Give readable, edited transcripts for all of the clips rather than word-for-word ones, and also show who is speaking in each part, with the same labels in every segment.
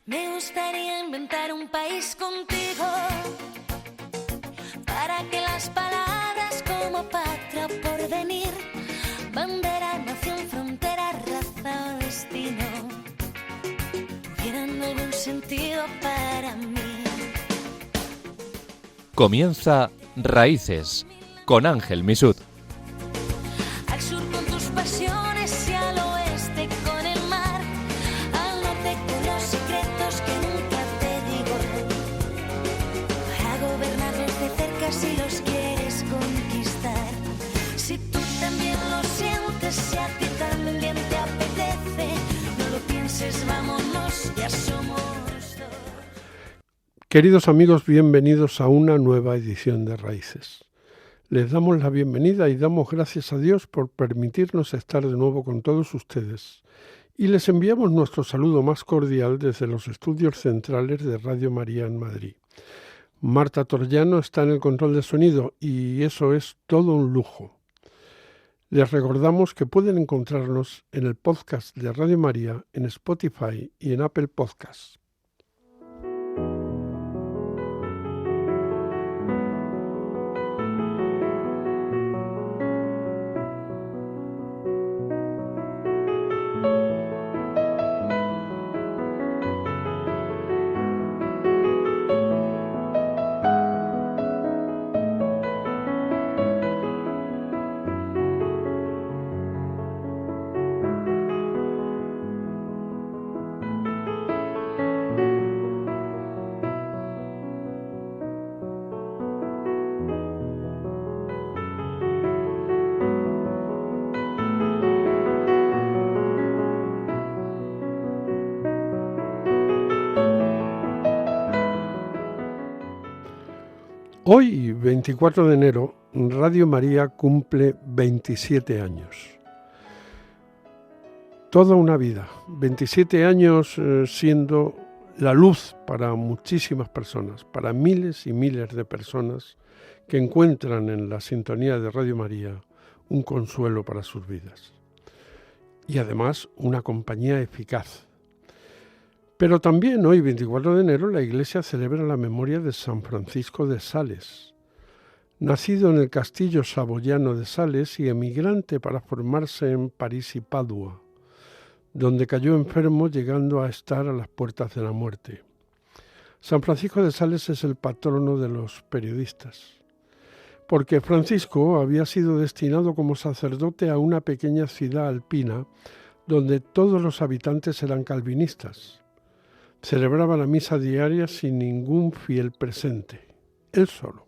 Speaker 1: Me gustaría inventar un país contigo para que las palabras como patria o porvenir, bandera, nación, frontera, raza o destino tuvieran algún sentido para mí.
Speaker 2: Comienza Raíces con Ángel Misut.
Speaker 1: Al sur con tus pasiones y al oeste con el mar, al norte con los secretos que nunca te digo, para gobernar desde cerca si los quieres conquistar. Si tú también lo sientes, si a ti también te apetece, no lo pienses, vámonos, ya somos dos.
Speaker 3: Queridos amigos, bienvenidos a una nueva edición de Raíces. Les damos la bienvenida y damos gracias a Dios por permitirnos estar de nuevo con todos ustedes. Y les enviamos nuestro saludo más cordial desde los estudios centrales de Radio María en Madrid. Marta Torllano está en el control de sonido y eso es todo un lujo. Les recordamos que pueden encontrarnos en el podcast de Radio María, en Spotify y en Apple Podcasts. Hoy, 24 de enero, Radio María cumple 27 años. Toda una vida, 27 años siendo la luz para muchísimas personas, para miles y miles de personas que encuentran en la sintonía de Radio María un consuelo para sus vidas. Y además una compañía eficaz. Pero también hoy, 24 de enero, la Iglesia celebra la memoria de San Francisco de Sales. Nacido en el castillo saboyano de Sales y emigrante para formarse en París y Padua, donde cayó enfermo llegando a estar a las puertas de la muerte. San Francisco de Sales es el patrono de los periodistas, porque Francisco había sido destinado como sacerdote a una pequeña ciudad alpina donde todos los habitantes eran calvinistas. Celebraba la misa diaria sin ningún fiel presente, él solo.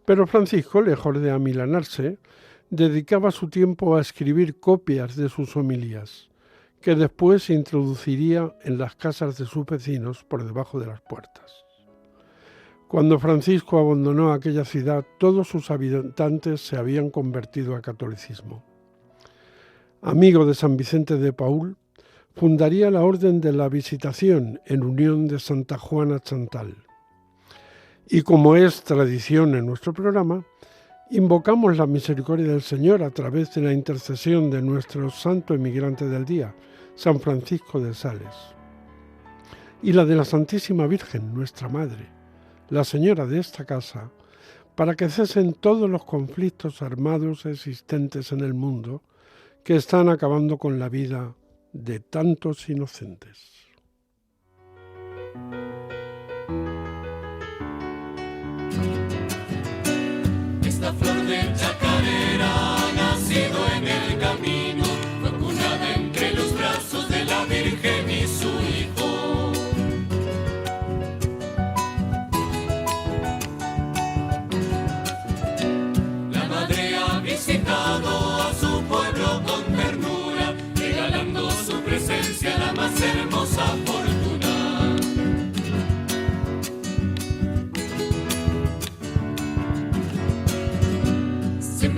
Speaker 3: Pero Francisco, lejos de amilanarse, dedicaba su tiempo a escribir copias de sus homilías, que después introduciría en las casas de sus vecinos por debajo de las puertas. Cuando Francisco abandonó aquella ciudad, todos sus habitantes se habían convertido al catolicismo. Amigo de San Vicente de Paúl, fundaría la Orden de la Visitación en unión de Santa Juana Chantal. Y como es tradición en nuestro programa, invocamos la misericordia del Señor a través de la intercesión de nuestro santo emigrante del día, San Francisco de Sales, y la de la Santísima Virgen, nuestra Madre, la Señora de esta casa, para que cesen todos los conflictos armados existentes en el mundo que están acabando con la vida de tantos inocentes.
Speaker 4: Esta flor de chacarera ha nacido en el camino, fue cunada entre los brazos de la Virgen y su Hijo. La Madre ha visitado a su pueblo con ternura, regalando su presencia, la más hermosa fortuna. Se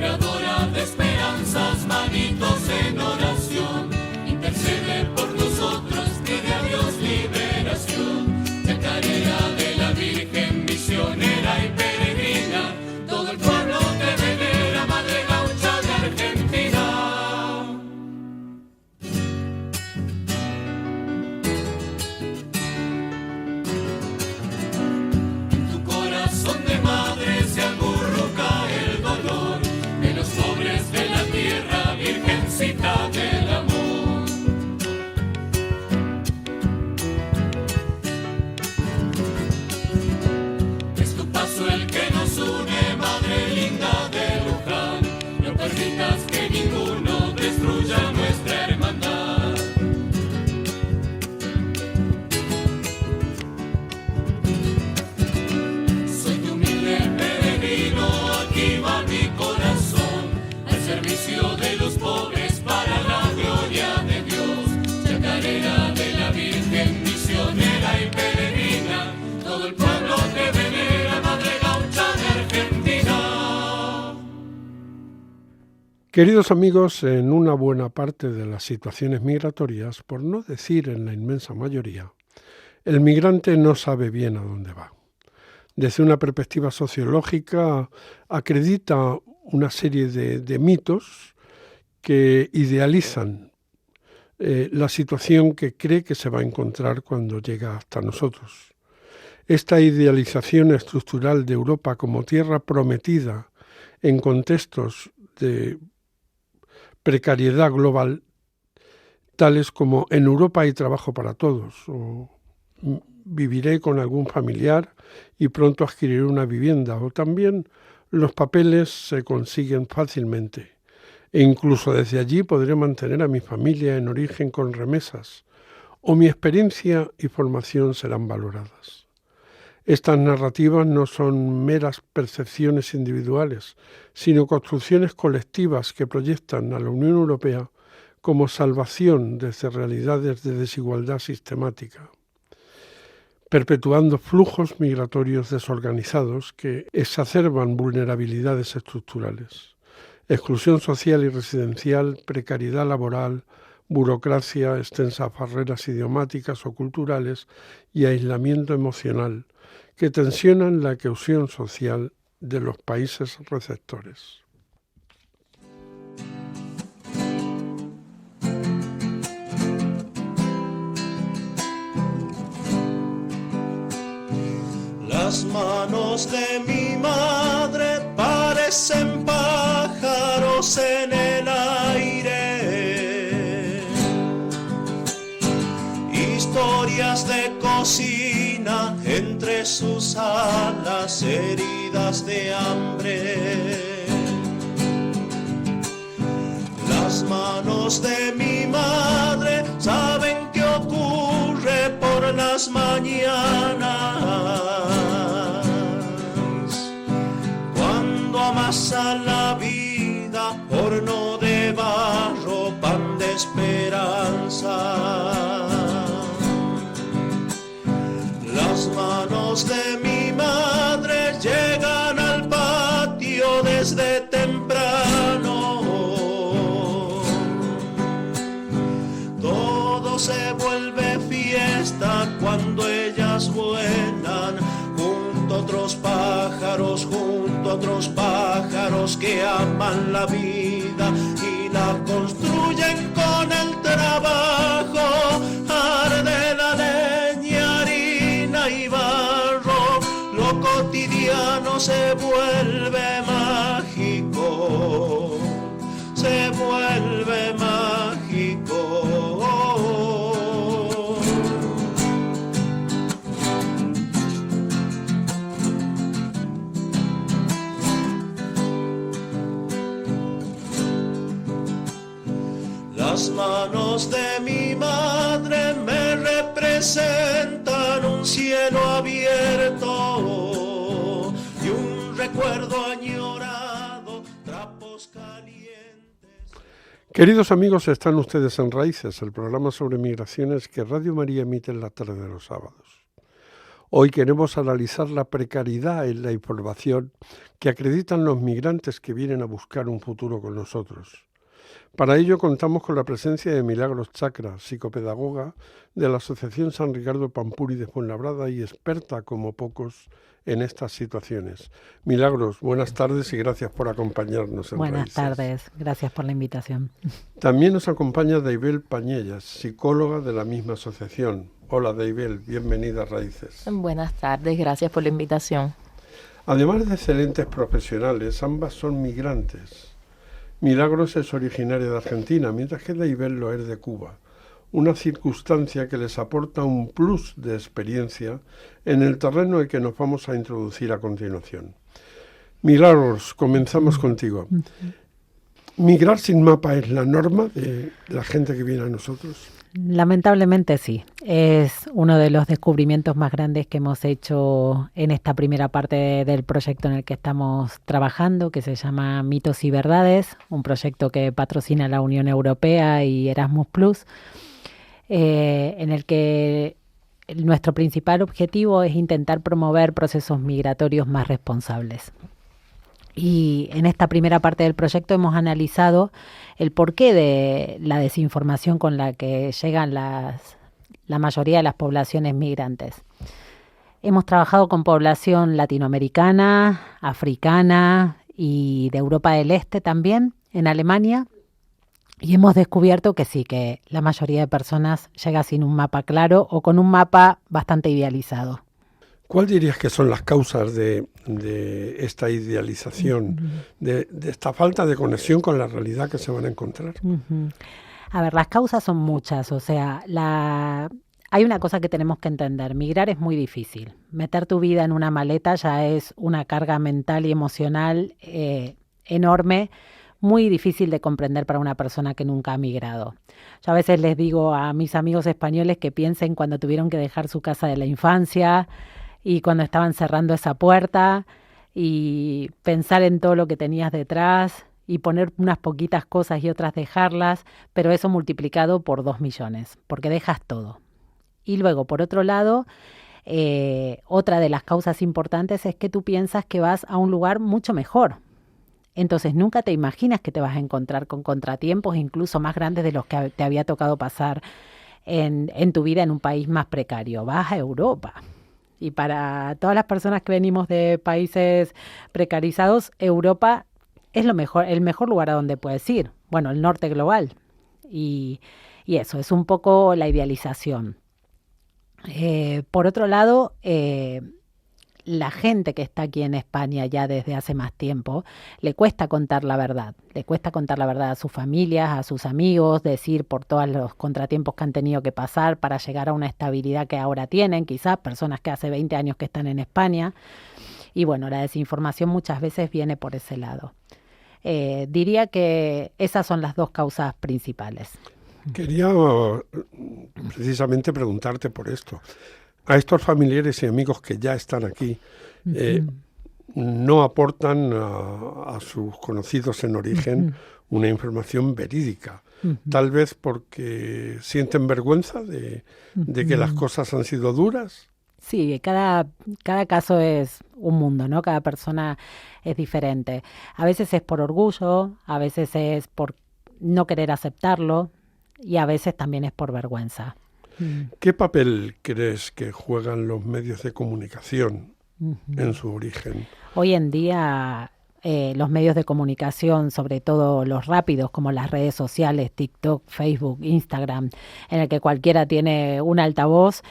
Speaker 3: Queridos amigos, en una buena parte de las situaciones migratorias, por no decir en la inmensa mayoría, el migrante no sabe bien a dónde va. Desde una perspectiva sociológica, acredita una serie de mitos que idealizan la situación que cree que se va a encontrar cuando llega hasta nosotros. Esta idealización estructural de Europa como tierra prometida en contextos de precariedad global, tales como en Europa hay trabajo para todos, o viviré con algún familiar y pronto adquiriré una vivienda, o también los papeles se consiguen fácilmente e incluso desde allí podré mantener a mi familia en origen con remesas, o mi experiencia y formación serán valoradas. Estas narrativas no son meras percepciones individuales, sino construcciones colectivas que proyectan a la Unión Europea como salvación desde realidades de desigualdad sistemática, perpetuando flujos migratorios desorganizados que exacerban vulnerabilidades estructurales, exclusión social y residencial, precariedad laboral, burocracia, extensas barreras idiomáticas o culturales y aislamiento emocional, que tensionan la cohesión social de los países receptores.
Speaker 5: Las manos de mi madre parecen pájaros en el aire, historias de cocina entre sus alas, heridas de hambre. Las manos de mi madre saben qué ocurre por las mañanas, cuando amasa la vida horno de barro, pan de esperanza. Las manos de mi madre llegan al patio desde temprano. Todo se vuelve fiesta cuando ellas vuelan junto a otros pájaros que aman la vida y la construyen con el trabajo. Arde la leña, harina y barro, lo cotidiano se vuelve mágico, se vuelve mágico. Las manos de mi madre me representan un cielo abierto y un recuerdo añorado, trapos calientes.
Speaker 3: Queridos amigos, están ustedes en Raíces, el programa sobre migraciones que Radio María emite en la tarde de los sábados. Hoy queremos analizar la precariedad en la información que acreditan los migrantes que vienen a buscar un futuro con nosotros. Para ello contamos con la presencia de Milagros Chacra, psicopedagoga de la Asociación San Ricardo Pampuri de Fuenlabrada y experta como pocos en estas situaciones. Milagros, buenas tardes y gracias por acompañarnos en
Speaker 6: Buenas
Speaker 3: Raíces.
Speaker 6: tardes, gracias por la invitación.
Speaker 3: También nos acompaña Daibel Pañellas, psicóloga de la misma asociación. Hola Daibel, bienvenida a Raíces.
Speaker 7: Buenas tardes, gracias por la invitación.
Speaker 3: Además de excelentes profesionales, ambas son migrantes. Milagros es originaria de Argentina, mientras que Daibel lo es de Cuba, una circunstancia que les aporta un plus de experiencia en el terreno en que nos vamos a introducir a continuación. Milagros, comenzamos contigo. ¿Migrar sin mapa es la norma de la gente que viene a nosotros?
Speaker 6: Lamentablemente sí, es uno de los descubrimientos más grandes que hemos hecho en esta primera parte del proyecto en el que estamos trabajando, que se llama Mitos y Verdades, un proyecto que patrocina la Unión Europea y Erasmus+, en el que nuestro principal objetivo es intentar promover procesos migratorios más responsables. Y en esta primera parte del proyecto hemos analizado el porqué de la desinformación con la que llegan la mayoría de las poblaciones migrantes. Hemos trabajado con población latinoamericana, africana y de Europa del Este también, en Alemania, y hemos descubierto que sí, que la mayoría de personas llega sin un mapa claro o con un mapa bastante idealizado.
Speaker 3: ¿Cuál dirías que son las causas de esta idealización, de esta falta de conexión con la realidad que se van a encontrar?
Speaker 6: A ver, las causas son muchas, o sea, hay una cosa que tenemos que entender: migrar es muy difícil. Meter tu vida en una maleta ya es una carga mental y emocional enorme, muy difícil de comprender para una persona que nunca ha migrado. Yo a veces les digo a mis amigos españoles que piensen cuando tuvieron que dejar su casa de la infancia y cuando estaban cerrando esa puerta, y pensar en todo lo que tenías detrás y poner unas poquitas cosas y otras dejarlas, pero eso multiplicado por 2 millones, porque dejas todo. Y luego, por otro lado, otra de las causas importantes es que tú piensas que vas a un lugar mucho mejor. Entonces nunca te imaginas que te vas a encontrar con contratiempos incluso más grandes de los que te había tocado pasar en tu vida en un país más precario. Vas a Europa. Y para todas las personas que venimos de países precarizados, Europa es el mejor lugar a donde puedes ir. Bueno, el norte global. Y eso es un poco la idealización. Por otro lado, la gente que está aquí en España ya desde hace más tiempo, le cuesta contar la verdad. Le cuesta contar la verdad a sus familias, a sus amigos, decir por todos los contratiempos que han tenido que pasar para llegar a una estabilidad que ahora tienen, quizás personas que hace 20 años que están en España. Y bueno, la desinformación muchas veces viene por ese lado. Diría que esas son las 2 causas principales.
Speaker 3: Quería precisamente preguntarte por esto. A estos familiares y amigos que ya están aquí, no aportan a sus conocidos en origen una información verídica, tal vez porque sienten vergüenza de que las cosas han sido duras.
Speaker 6: Sí, cada caso es un mundo, ¿no? Cada persona es diferente. A veces es por orgullo, a veces es por no querer aceptarlo y a veces también es por vergüenza.
Speaker 3: ¿Qué papel crees que juegan los medios de comunicación en su origen?
Speaker 6: Hoy en día los medios de comunicación, sobre todo los rápidos como las redes sociales, TikTok, Facebook, Instagram, en el que cualquiera tiene un altavoz,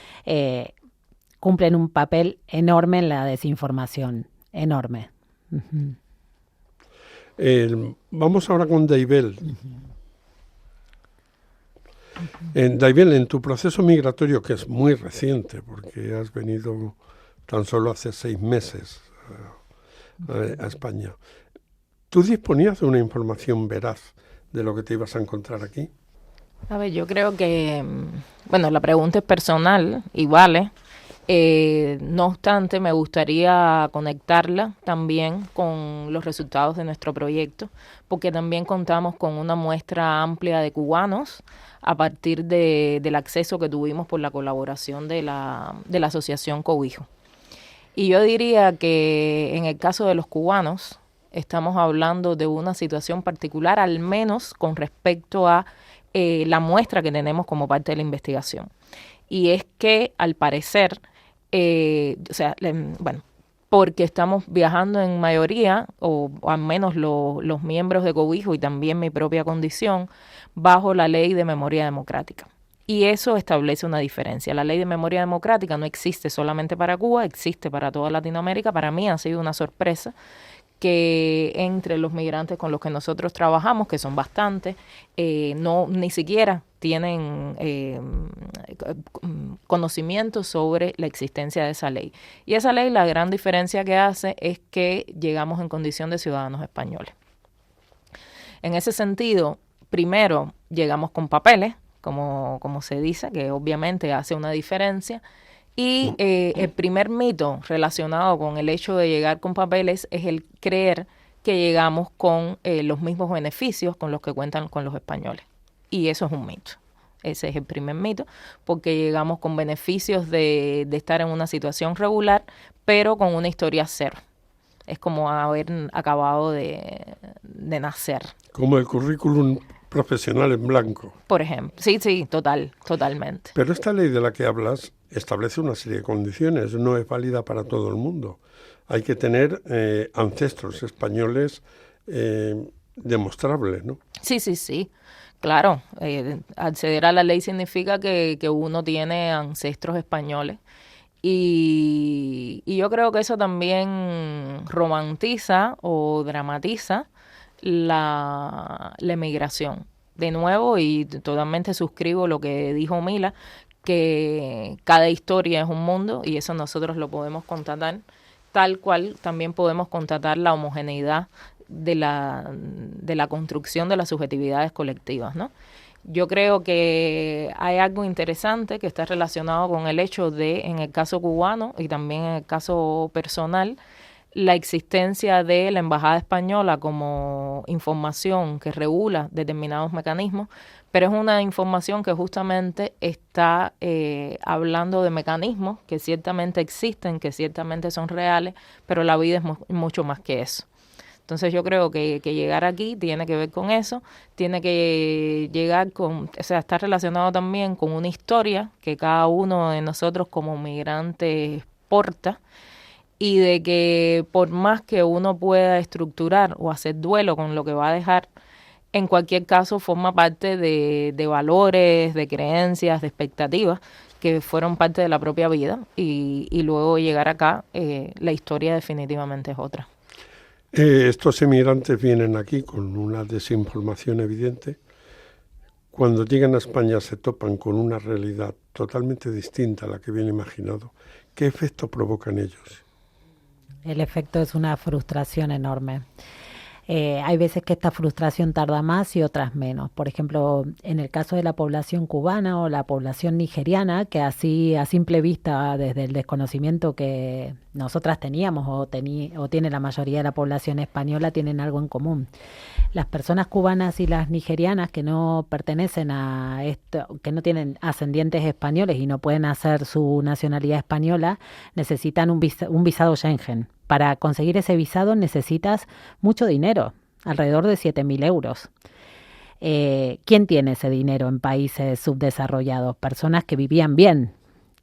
Speaker 6: cumplen un papel enorme en la desinformación, enorme.
Speaker 3: Vamos ahora con Daybel. Daybel, en tu proceso migratorio, que es muy reciente, porque has venido tan solo hace 6 meses a España, ¿tú disponías de una información veraz de lo que te ibas a encontrar aquí?
Speaker 7: A ver, yo creo que, bueno, la pregunta es personal y vale. No obstante, me gustaría conectarla también con los resultados de nuestro proyecto, porque también contamos con una muestra amplia de cubanos a partir del acceso que tuvimos por la colaboración de la asociación Cobijo. Y yo diría que en el caso de los cubanos estamos hablando de una situación particular, al menos con respecto a la muestra que tenemos como parte de la investigación. Y es que al parecer, porque estamos viajando en mayoría, o al menos los miembros de Cobijo y también mi propia condición, bajo la ley de memoria democrática. Y eso establece una diferencia. La ley de memoria democrática no existe solamente para Cuba, existe para toda Latinoamérica. Para mí ha sido una sorpresa que entre los migrantes con los que nosotros trabajamos, que son bastantes, ni siquiera tienen conocimiento sobre la existencia de esa ley. Y esa ley, la gran diferencia que hace es que llegamos en condición de ciudadanos españoles. En ese sentido, primero llegamos con papeles, como se dice, que obviamente hace una diferencia. Y el primer mito relacionado con el hecho de llegar con papeles es el creer que llegamos con los mismos beneficios con los que cuentan con los españoles. Y eso es un mito. Ese es el primer mito, porque llegamos con beneficios de estar en una situación regular, pero con una historia cero. es como haber acabado de nacer.
Speaker 3: Como el currículum profesional en blanco.
Speaker 7: Por ejemplo, sí, totalmente.
Speaker 3: Pero esta ley de la que hablas establece una serie de condiciones, no es válida para todo el mundo. Hay que tener ancestros españoles demostrables, ¿no?
Speaker 7: Sí, claro. Acceder a la ley significa que uno tiene ancestros españoles. Y yo creo que eso también romantiza o dramatiza la emigración. De nuevo, y totalmente suscribo lo que dijo Mila, que cada historia es un mundo y eso nosotros lo podemos constatar, tal cual también podemos constatar la homogeneidad de la construcción de las subjetividades colectivas, ¿no? Yo creo que hay algo interesante que está relacionado con el hecho de, en el caso cubano y también en el caso personal, la existencia de la Embajada Española como información que regula determinados mecanismos, pero es una información que justamente está hablando de mecanismos que ciertamente existen, que ciertamente son reales, pero la vida es mucho más que eso. Entonces yo creo que llegar aquí tiene que ver con eso, tiene que llegar con, o sea, está relacionado también con una historia que cada uno de nosotros como migrantes porta, y de que por más que uno pueda estructurar o hacer duelo con lo que va a dejar, en cualquier caso forma parte de valores, de creencias, de expectativas que fueron parte de la propia vida, y luego llegar acá, la historia definitivamente es otra.
Speaker 3: Estos emigrantes vienen aquí con una desinformación evidente. Cuando llegan a España se topan con una realidad totalmente distinta a la que vienen imaginado. ¿Qué efecto provocan ellos?
Speaker 6: El efecto es una frustración enorme. Hay veces que esta frustración tarda más y otras menos. Por ejemplo, en el caso de la población cubana o la población nigeriana, que así a simple vista, desde el desconocimiento que nosotras teníamos o tiene la mayoría de la población española, tienen algo en común. Las personas cubanas y las nigerianas que no pertenecen a esto, que no tienen ascendientes españoles y no pueden hacer su nacionalidad española, necesitan un visado Schengen. Para conseguir ese visado necesitas mucho dinero, alrededor de 7.000 euros. ¿Quién tiene ese dinero en países subdesarrollados? Personas que vivían bien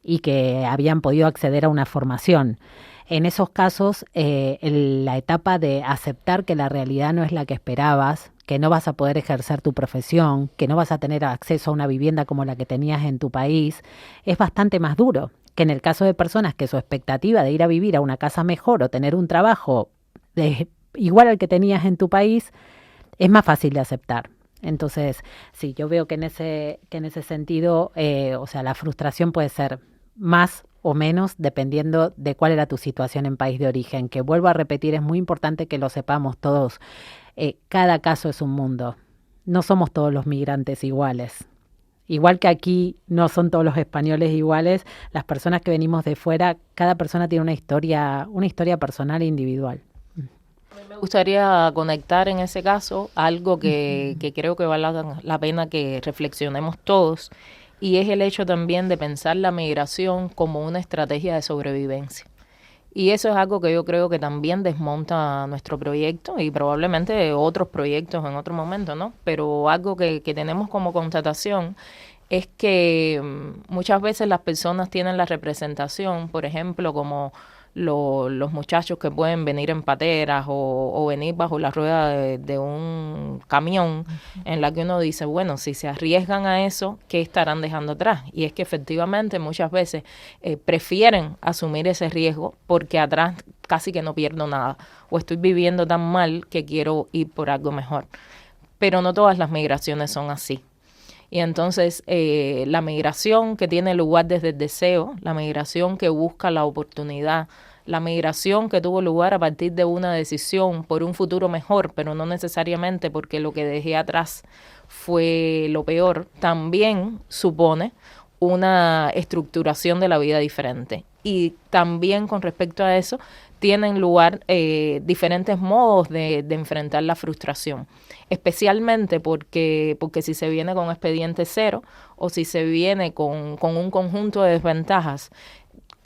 Speaker 6: y que habían podido acceder a una formación. En esos casos, la etapa de aceptar que la realidad no es la que esperabas, que no vas a poder ejercer tu profesión, que no vas a tener acceso a una vivienda como la que tenías en tu país, es bastante más duro que en el caso de personas que su expectativa de ir a vivir a una casa mejor o tener un trabajo igual al que tenías en tu país es más fácil de aceptar. Entonces, sí, yo veo que en ese sentido, o sea, la frustración puede ser más o menos dependiendo de cuál era tu situación en país de origen, que vuelvo a repetir, es muy importante que lo sepamos todos. Cada caso es un mundo. No somos todos los migrantes iguales. Igual que aquí no son todos los españoles iguales, las personas que venimos de fuera, cada persona tiene una historia personal e individual.
Speaker 7: Me gustaría conectar en ese caso algo que creo que vale la pena que reflexionemos todos, y es el hecho también de pensar la migración como una estrategia de sobrevivencia. Y eso es algo que yo creo que también desmonta nuestro proyecto y probablemente otros proyectos en otro momento, ¿no? Pero algo que tenemos como constatación es que muchas veces las personas tienen la representación, por ejemplo, como los muchachos que pueden venir en pateras o venir bajo la rueda de un camión, en la que uno dice, bueno, si se arriesgan a eso, ¿qué estarán dejando atrás? Y es que efectivamente muchas veces prefieren asumir ese riesgo porque atrás casi que no pierdo nada o estoy viviendo tan mal que quiero ir por algo mejor. Pero no todas las migraciones son así. Y entonces la migración que tiene lugar desde el deseo, la migración que busca la oportunidad, la migración que tuvo lugar a partir de una decisión por un futuro mejor, pero no necesariamente porque lo que dejé atrás fue lo peor, también supone una estructuración de la vida diferente. Y también con respecto a eso, tienen lugar diferentes modos de enfrentar la frustración, especialmente porque si se viene con expediente cero o si se viene con un conjunto de desventajas,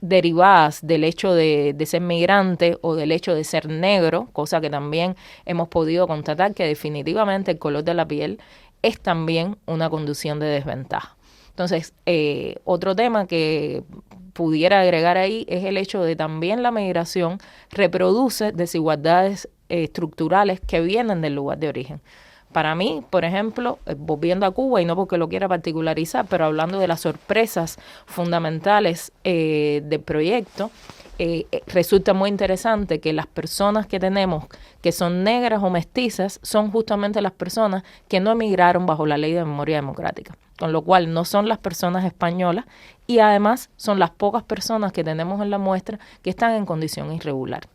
Speaker 7: derivadas del hecho de ser migrante o del hecho de ser negro, cosa que también hemos podido constatar que definitivamente el color de la piel es también una condición de desventaja. Entonces, otro tema que pudiera agregar ahí es el hecho de también la migración reproduce desigualdades estructurales que vienen del lugar de origen. Para mí, por ejemplo, volviendo a Cuba, y no porque lo quiera particularizar, pero hablando de las sorpresas fundamentales del proyecto, resulta muy interesante que las personas que tenemos que son negras o mestizas son justamente las personas que no emigraron bajo la ley de memoria democrática, con lo cual no son las personas españolas y además son las pocas personas que tenemos en la muestra que están en condición irregular.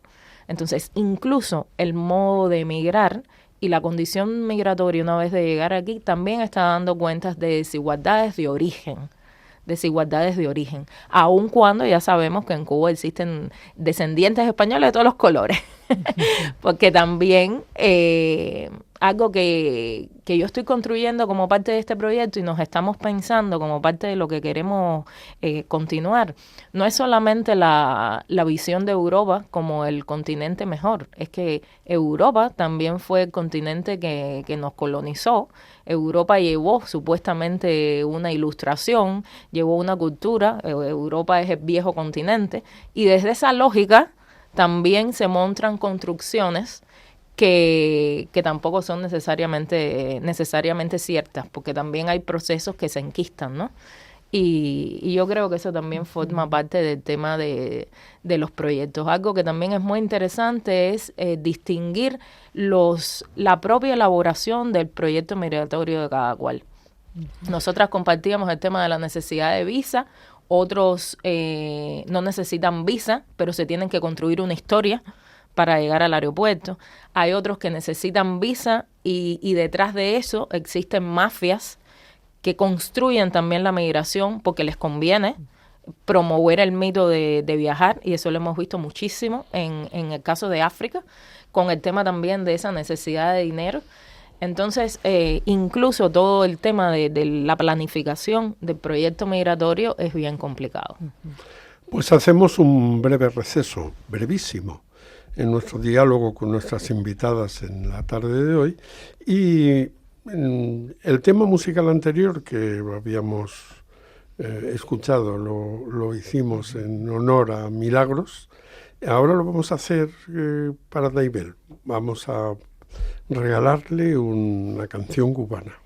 Speaker 7: Entonces, incluso el modo de emigrar y la condición migratoria una vez de llegar aquí también está dando cuentas de desigualdades de origen, aun cuando ya sabemos que en Cuba existen descendientes españoles de todos los colores, porque también algo que yo estoy construyendo como parte de este proyecto y nos estamos pensando como parte de lo que queremos continuar, no es solamente la visión de Europa como el continente mejor, es que Europa también fue el continente que nos colonizó. Europa llevó supuestamente una ilustración, llevó una cultura, Europa es el viejo continente, y desde esa lógica también se muestran construcciones que tampoco son necesariamente ciertas, porque también hay procesos que se enquistan, ¿no? Y yo creo que eso también forma parte del tema de los proyectos. Algo que también es muy interesante es distinguir la propia elaboración del proyecto migratorio de cada cual. Nosotras compartíamos el tema de la necesidad de visa, otros no necesitan visa, pero se tienen que construir una historia para llegar al aeropuerto. Hay otros que necesitan visa y detrás de eso existen mafias que construyen también la migración porque les conviene promover el mito de viajar, y eso lo hemos visto muchísimo en el caso de África, con el tema también de esa necesidad de dinero. Entonces, incluso todo el tema de la planificación del proyecto migratorio es bien complicado.
Speaker 3: Pues hacemos un breve receso, brevísimo, en nuestro diálogo con nuestras invitadas en la tarde de hoy, y el tema musical anterior que habíamos escuchado lo hicimos en honor a Milagros. Ahora lo vamos a hacer para Daybel. Vamos a regalarle una canción cubana.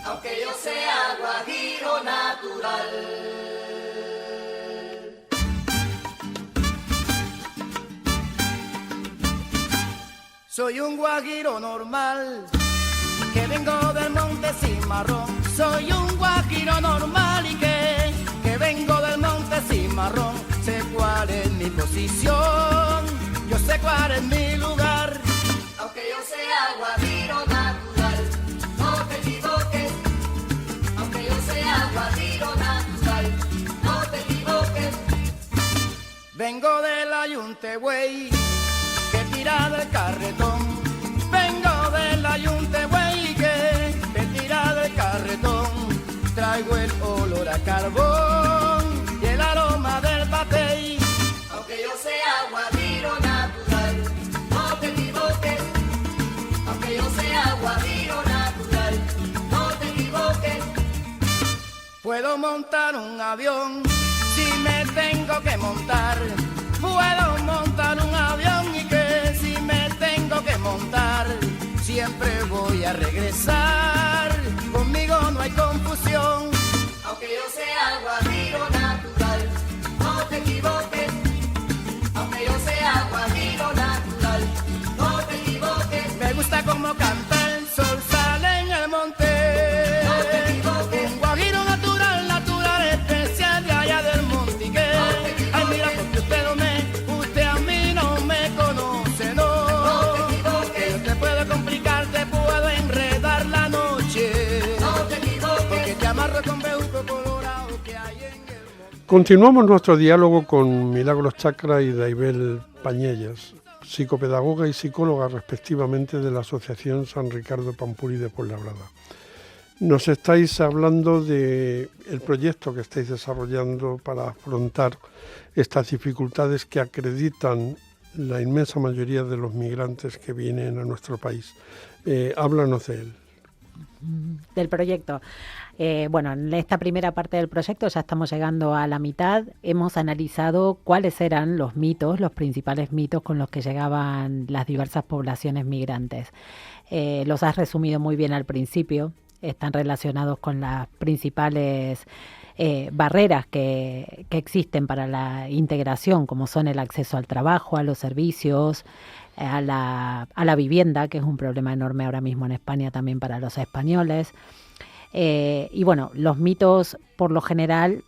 Speaker 4: Aunque yo sea guajiro natural,
Speaker 8: soy un guajiro normal, que vengo del monte Cimarrón. Soy un guajiro normal y que vengo del monte Cimarrón. Sé cuál es mi posición, yo sé cuál es mi lugar.
Speaker 4: aunque yo sea guajiro natural, no te equivoques. Aunque yo sea guajiro natural, no te equivoques.
Speaker 8: Vengo del ayunte, güey, que tira del carretón. Vengo del ayunte, güey, que tira del carretón. Traigo el olor a carbón y el aroma del batey.
Speaker 4: Aunque yo sea guajiro natural, no te equivoques. Aunque yo sea guajiro natural, no te equivoques.
Speaker 8: Puedo montar un avión si me tengo que montar. Puedo montar un avión y que si me tengo que montar, siempre voy a regresar. Conmigo no hay confusión.
Speaker 4: Aunque yo sea guajiro natural, no te equivoques. Aunque yo sea guajiro natural, no te equivoques.
Speaker 8: Me gusta como canta el sol, sale en el monte.
Speaker 4: No te equivoques.
Speaker 8: Un guajiro natural, natural, especial de allá del Montiqué. Ay, mira, porque usted a mí no me conoce, no.
Speaker 4: No te equivoques.
Speaker 8: Yo te puedo complicar, te puedo enredar la noche.
Speaker 4: No te equivoques.
Speaker 8: Porque te amarro con bejuco colorado que hay en el monte.
Speaker 3: Continuamos nuestro diálogo con Milagros Chacra y Daybel Pañellas, psicopedagoga y psicóloga respectivamente de la Asociación San Ricardo Pampuri de Fuenlabrada. Nos estáis hablando de el proyecto que estáis desarrollando para afrontar estas dificultades que acreditan la inmensa mayoría de los migrantes que vienen a nuestro país. Háblanos de él.
Speaker 6: Del proyecto. Bueno, en esta primera parte del proyecto ya estamos llegando a la mitad. Hemos analizado cuáles eran los mitos, los principales mitos con los que llegaban las diversas poblaciones migrantes. Los has resumido muy bien al principio. Están relacionados con las principales barreras que existen para la integración, como son el acceso al trabajo, a los servicios, a la vivienda, que es un problema enorme ahora mismo en España también para los españoles. Y bueno, los mitos por lo general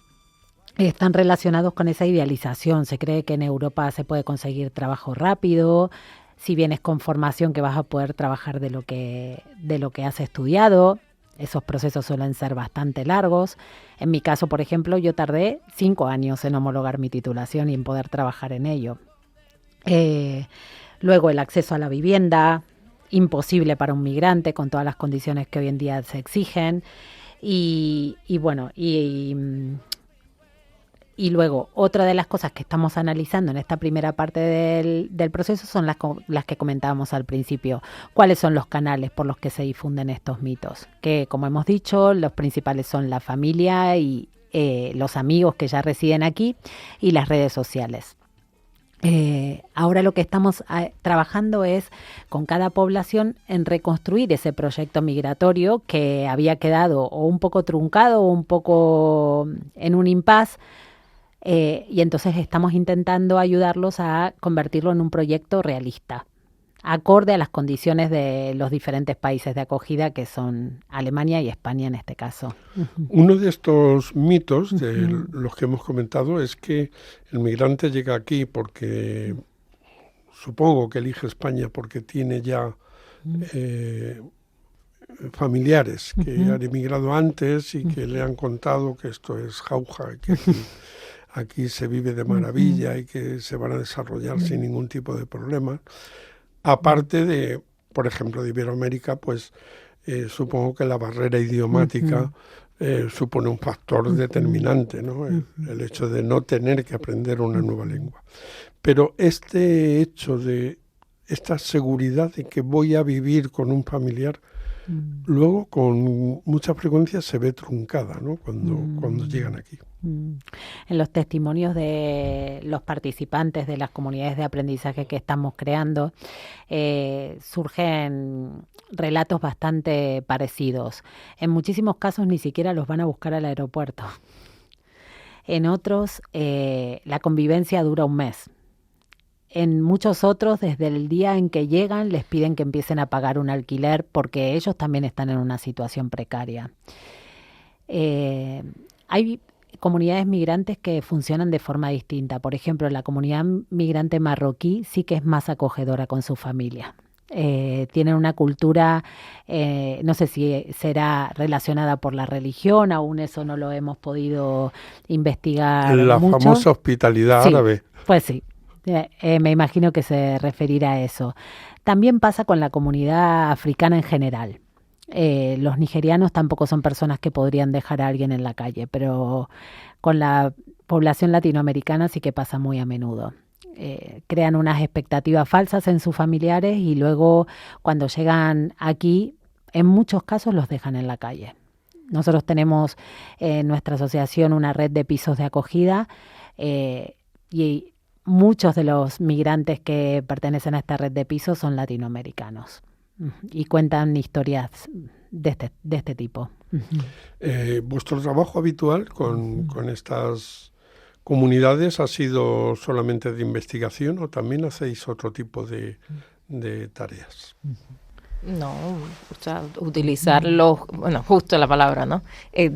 Speaker 6: están relacionados con esa idealización. Se cree que en Europa se puede conseguir trabajo rápido, si vienes con formación que vas a poder trabajar de lo que has estudiado. Esos procesos suelen ser bastante largos. En mi caso, por ejemplo, yo tardé 5 años en homologar mi titulación y en poder trabajar en ello. Luego el acceso a la vivienda, imposible para un migrante con todas las condiciones que hoy en día se exigen. Y luego, otra de las cosas que estamos analizando en esta primera parte del proceso son las que comentábamos al principio. ¿Cuáles son los canales por los que se difunden estos mitos? Que, como hemos dicho, los principales son la familia y los amigos que ya residen aquí y las redes sociales. Ahora lo que estamos trabajando es con cada población en reconstruir ese proyecto migratorio que había quedado o un poco truncado o un poco en un impasse. Y entonces estamos intentando ayudarlos a convertirlo en un proyecto realista, acorde a las condiciones de los diferentes países de acogida, que son Alemania y España en este caso.
Speaker 3: Uno de estos mitos de los que hemos comentado es que el migrante llega aquí porque, supongo que elige España porque tiene ya familiares que han emigrado antes y que le han contado que esto es jauja, que aquí se vive de maravilla y que se van a desarrollar sin ningún tipo de problema. Aparte de, por ejemplo, de Iberoamérica, pues supongo que la barrera idiomática supone un factor determinante, ¿no? El hecho de no tener que aprender una nueva lengua. Pero este hecho de esta seguridad de que voy a vivir con un familiar, luego con mucha frecuencia se ve truncada, ¿no? Cuando llegan aquí.
Speaker 6: En los testimonios de los participantes de las comunidades de aprendizaje que estamos creando, surgen relatos bastante parecidos. En muchísimos casos ni siquiera los van a buscar al aeropuerto. En otros, la convivencia dura un mes. En muchos otros, desde el día en que llegan, les piden que empiecen a pagar un alquiler porque ellos también están en una situación precaria. Hay comunidades migrantes que funcionan de forma distinta. Por ejemplo, la comunidad migrante marroquí sí que es más acogedora con su familia. Tienen una cultura, no sé si será relacionada por la religión, aún eso no lo hemos podido investigar mucho.
Speaker 3: La famosa hospitalidad árabe.
Speaker 6: Pues sí. Me imagino que se referirá a eso. También pasa con la comunidad africana en general. Los nigerianos tampoco son personas que podrían dejar a alguien en la calle, pero con la población latinoamericana sí que pasa muy a menudo. Crean unas expectativas falsas en sus familiares y luego cuando llegan aquí, en muchos casos los dejan en la calle. Nosotros tenemos en nuestra asociación una red de pisos de acogida y muchos de los migrantes que pertenecen a esta red de pisos son latinoamericanos y cuentan historias de este tipo.
Speaker 3: ¿Vuestro trabajo habitual con estas comunidades ha sido solamente de investigación o también hacéis otro tipo de tareas?
Speaker 7: No, o sea, utilizarlo, bueno, justo la palabra, ¿no?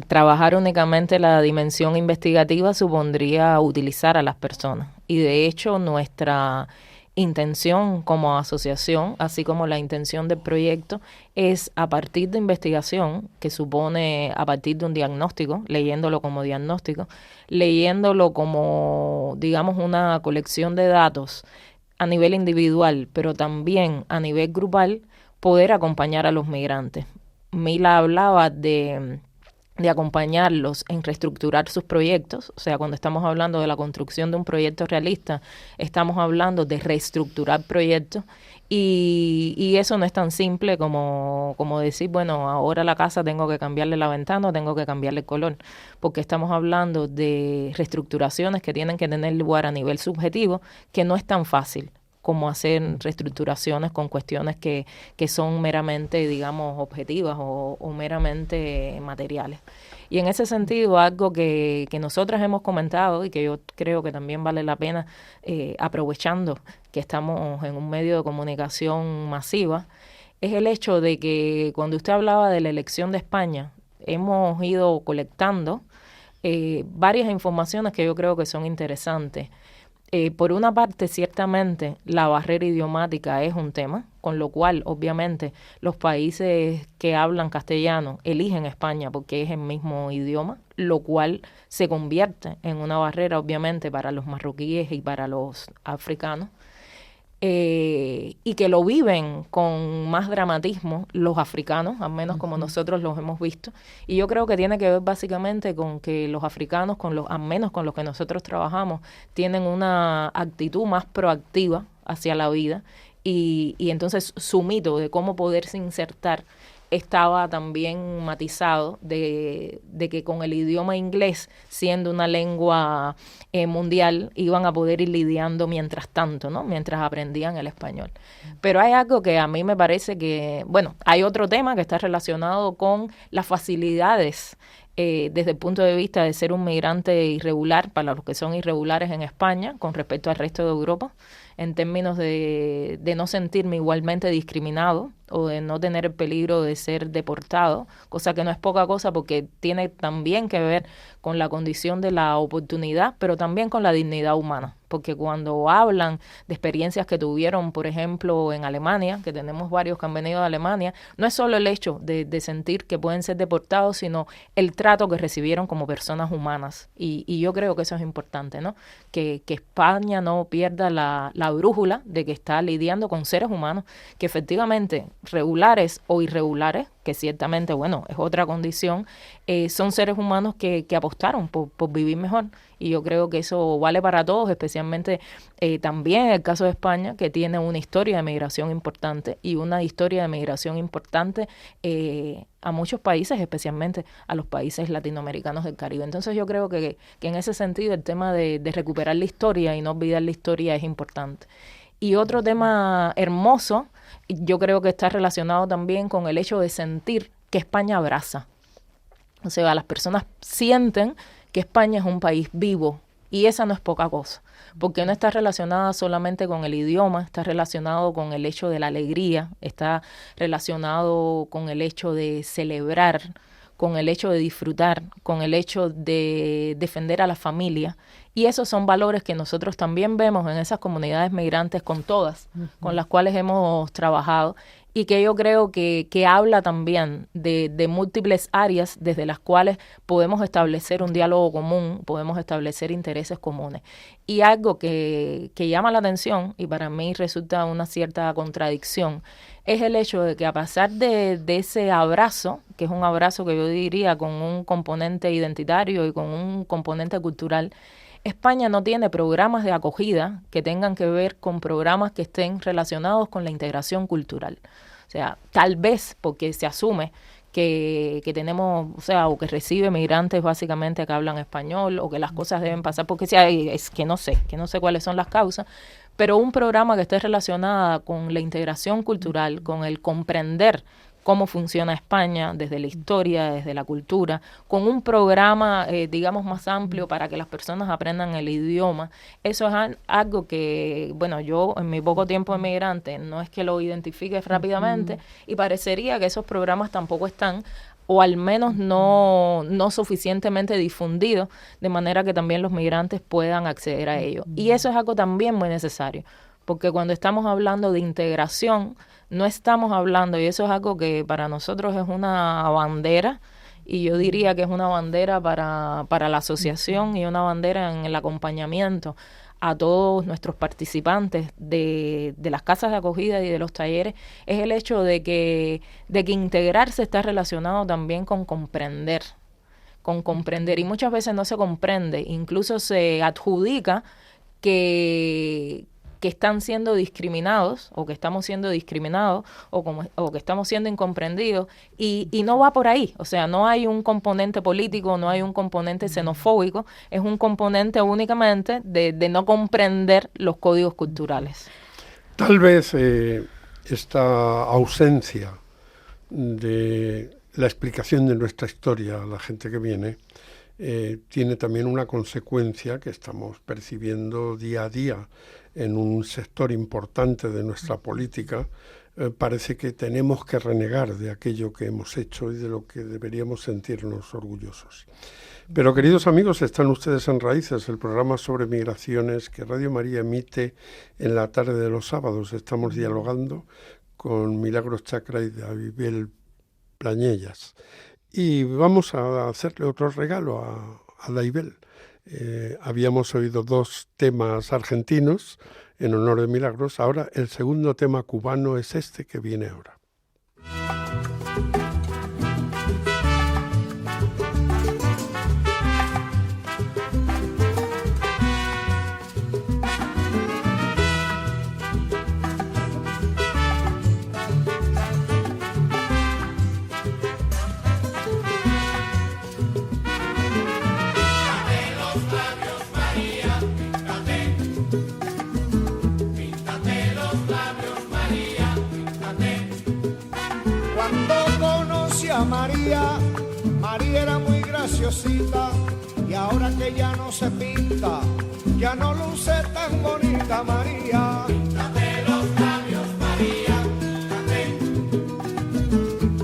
Speaker 7: Trabajar únicamente la dimensión investigativa supondría utilizar a las personas. Y de hecho, nuestra intención como asociación, así como la intención del proyecto, es a partir de investigación, que supone a partir de un diagnóstico, leyéndolo como diagnóstico, leyéndolo como, digamos, una colección de datos a nivel individual, pero también a nivel grupal, poder acompañar a los migrantes. Mila hablaba de acompañarlos en reestructurar sus proyectos. O sea, cuando estamos hablando de la construcción de un proyecto realista, estamos hablando de reestructurar proyectos, y eso no es tan simple como decir, bueno, ahora la casa tengo que cambiarle la ventana, tengo que cambiarle el color, porque estamos hablando de reestructuraciones que tienen que tener lugar a nivel subjetivo, que no es tan fácil como hacer reestructuraciones con cuestiones que son meramente, digamos, objetivas o meramente materiales. Y en ese sentido, algo que nosotras hemos comentado y que yo creo que también vale la pena, aprovechando que estamos en un medio de comunicación masiva, es el hecho de que cuando usted hablaba de la elección de España, hemos ido colectando varias informaciones que yo creo que son interesantes. Por una parte, ciertamente, la barrera idiomática es un tema, con lo cual, obviamente, los países que hablan castellano eligen España porque es el mismo idioma, lo cual se convierte en una barrera, obviamente, para los marroquíes y para los africanos. Y que lo viven con más dramatismo los africanos, al menos como nosotros los hemos visto. Y yo creo que tiene que ver básicamente con que los africanos, al menos con los que nosotros trabajamos, tienen una actitud más proactiva hacia la vida, y entonces su mito de cómo poderse insertar estaba también matizado de que con el idioma inglés, siendo una lengua mundial, iban a poder ir lidiando mientras tanto, ¿no? Mientras aprendían el español. Pero hay algo que a mí me parece que, bueno, hay otro tema que está relacionado con las facilidades desde el punto de vista de ser un migrante irregular para los que son irregulares en España con respecto al resto de Europa, en términos de no sentirme igualmente discriminado o de no tener el peligro de ser deportado, cosa que no es poca cosa porque tiene también que ver con la condición de la oportunidad, pero también con la dignidad humana. Porque cuando hablan de experiencias que tuvieron, por ejemplo, en Alemania, que tenemos varios que han venido de Alemania, no es solo el hecho de sentir que pueden ser deportados, sino el trato que recibieron como personas humanas. Y yo creo que eso es importante, ¿no? Que España no pierda la brújula de que está lidiando con seres humanos que efectivamente, regulares o irregulares, que ciertamente, bueno, es otra condición, son seres humanos que apostaron por vivir mejor. Y yo creo que eso vale para todos, especialmente también en el caso de España, que tiene una historia de migración importante y una historia de migración importante a muchos países, especialmente a los países latinoamericanos del Caribe. Entonces yo creo que en ese sentido el tema de recuperar la historia y no olvidar la historia es importante. Y otro tema hermoso, yo creo que está relacionado también con el hecho de sentir que España abraza. O sea, las personas sienten que España es un país vivo, y esa no es poca cosa, porque no está relacionada solamente con el idioma, está relacionado con el hecho de la alegría, está relacionado con el hecho de celebrar, con el hecho de disfrutar, con el hecho de defender a la familia. Y esos son valores que nosotros también vemos en esas comunidades migrantes, con todas, con las cuales hemos trabajado, y que yo creo que habla también de múltiples áreas desde las cuales podemos establecer un diálogo común, podemos establecer intereses comunes. Y algo que llama la atención, y para mí resulta una cierta contradicción, es el hecho de que a pesar de ese abrazo, que es un abrazo que yo diría con un componente identitario y con un componente cultural, España no tiene programas de acogida que tengan que ver con programas que estén relacionados con la integración cultural. O sea, tal vez porque se asume que tenemos, o sea, o que recibe migrantes básicamente que hablan español, o que las cosas deben pasar, porque es que no sé cuáles son las causas, pero un programa que esté relacionado con la integración cultural, con el comprender cómo funciona España desde la historia, desde la cultura, con un programa, digamos, más amplio para que las personas aprendan el idioma. Eso es algo que, bueno, yo en mi poco tiempo de migrante no es que lo identifique rápidamente, y parecería que esos programas tampoco están, o al menos no suficientemente difundidos, de manera que también los migrantes puedan acceder a ello. Y eso es algo también muy necesario, porque cuando estamos hablando de integración, no estamos hablando, y eso es algo que para nosotros es una bandera y yo diría que es una bandera para la asociación y una bandera en el acompañamiento a todos nuestros participantes de las casas de acogida y de los talleres, es el hecho de que integrarse está relacionado también con comprender, y muchas veces no se comprende, incluso se adjudica que están siendo discriminados o que estamos siendo discriminados o que estamos siendo incomprendidos y no va por ahí. O sea, no hay un componente político, no hay un componente xenofóbico, es un componente únicamente de no comprender los códigos culturales.
Speaker 3: Tal vez esta ausencia de la explicación de nuestra historia a la gente que viene tiene también una consecuencia que estamos percibiendo día a día en un sector importante de nuestra política. Parece que tenemos que renegar de aquello que hemos hecho y de lo que deberíamos sentirnos orgullosos. Pero, queridos amigos, están ustedes en Raíces, el programa sobre migraciones que Radio María emite en la tarde de los sábados. Estamos dialogando con Milagros Chacra y David Plañellas. Y vamos a hacerle otro regalo a Daibel. Habíamos oído 2 temas argentinos en honor de Milagros. Ahora el segundo tema cubano es este que viene ahora.
Speaker 5: María era muy graciosita y ahora que ya no se pinta, ya no luce tan bonita María. Píntate los labios María, píntate.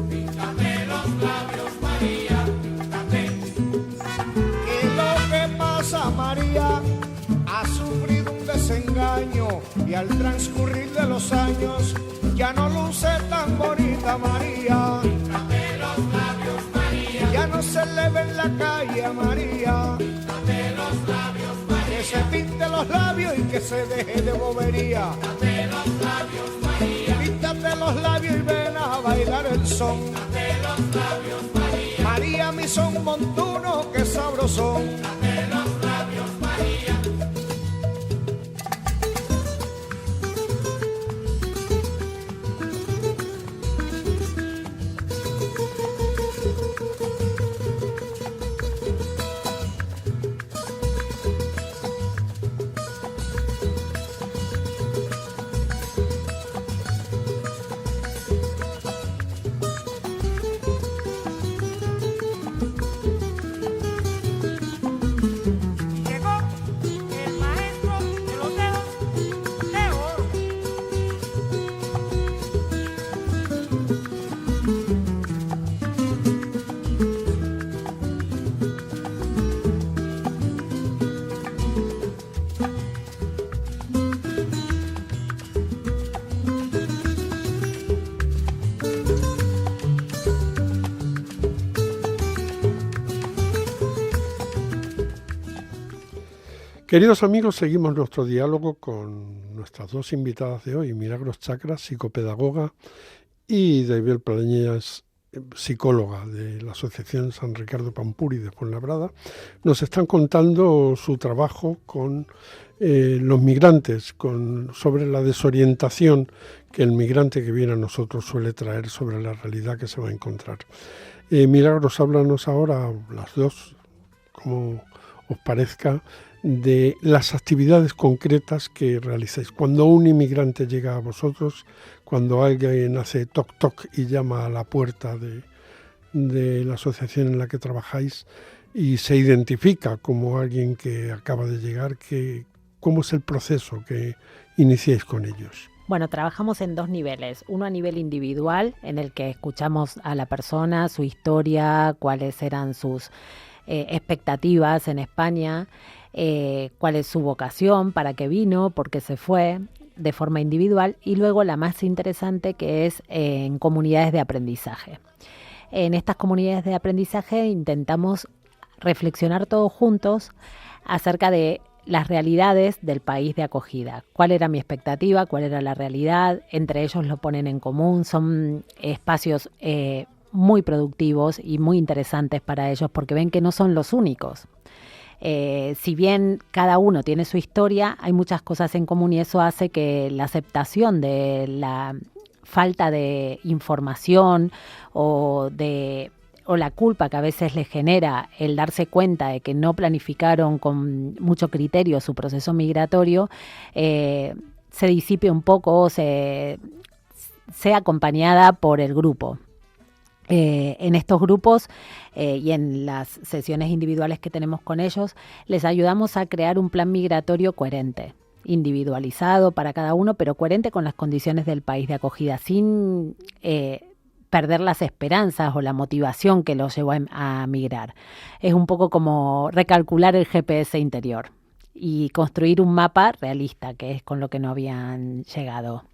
Speaker 5: Píntate los labios María, píntate. ¿Qué es lo que pasa María? Ha sufrido un desengaño y al transcurrir de los años ya no luce tan bonita María. Ya no se le ve en la calle a María. Píntate los labios, María. Que se pinte los labios y que se deje de bobería. Píntate los labios, María. Píntate los labios y ven a bailar el son. Píntate los labios, María. María, mi son montuno, que sabrosón. Píntate los labios, María.
Speaker 3: Queridos amigos, seguimos nuestro diálogo con nuestras 2 invitadas de hoy, Milagros Chacra, psicopedagoga, y Daibel Plañellas, psicóloga de la Asociación San Ricardo Pampuri de Fuenlabrada. Nos están contando su trabajo con los migrantes, sobre la desorientación que el migrante que viene a nosotros suele traer sobre la realidad que se va a encontrar. Milagros, háblanos ahora, las 2, como os parezca, de las actividades concretas que realizáis. Cuando un inmigrante llega a vosotros, cuando alguien hace toc toc y llama a la puerta de la asociación en la que trabajáis y se identifica como alguien que acaba de llegar, ¿cómo es el proceso que iniciáis con ellos?
Speaker 6: Bueno, trabajamos en 2 niveles. Uno a nivel individual, en el que escuchamos a la persona, su historia, cuáles eran sus expectativas en España, cuál es su vocación, para qué vino, por qué se fue, de forma individual. Y luego la más interesante, que es en comunidades de aprendizaje. En estas comunidades de aprendizaje intentamos reflexionar todos juntos acerca de las realidades del país de acogida. ¿Cuál era mi expectativa? ¿Cuál era la realidad? Entre ellos lo ponen en común. Son espacios muy productivos y muy interesantes para ellos porque ven que no son los únicos. Si bien cada uno tiene su historia, hay muchas cosas en común y eso hace que la aceptación de la falta de información o la culpa que a veces les genera el darse cuenta de que no planificaron con mucho criterio su proceso migratorio, se disipe un poco o sea acompañada por el grupo. En estos grupos y en las sesiones individuales que tenemos con ellos, les ayudamos a crear un plan migratorio coherente, individualizado para cada uno, pero coherente con las condiciones del país de acogida, sin perder las esperanzas o la motivación que los llevó a migrar. Es un poco como recalcular el GPS interior y construir un mapa realista, que es con lo que no habían llegado.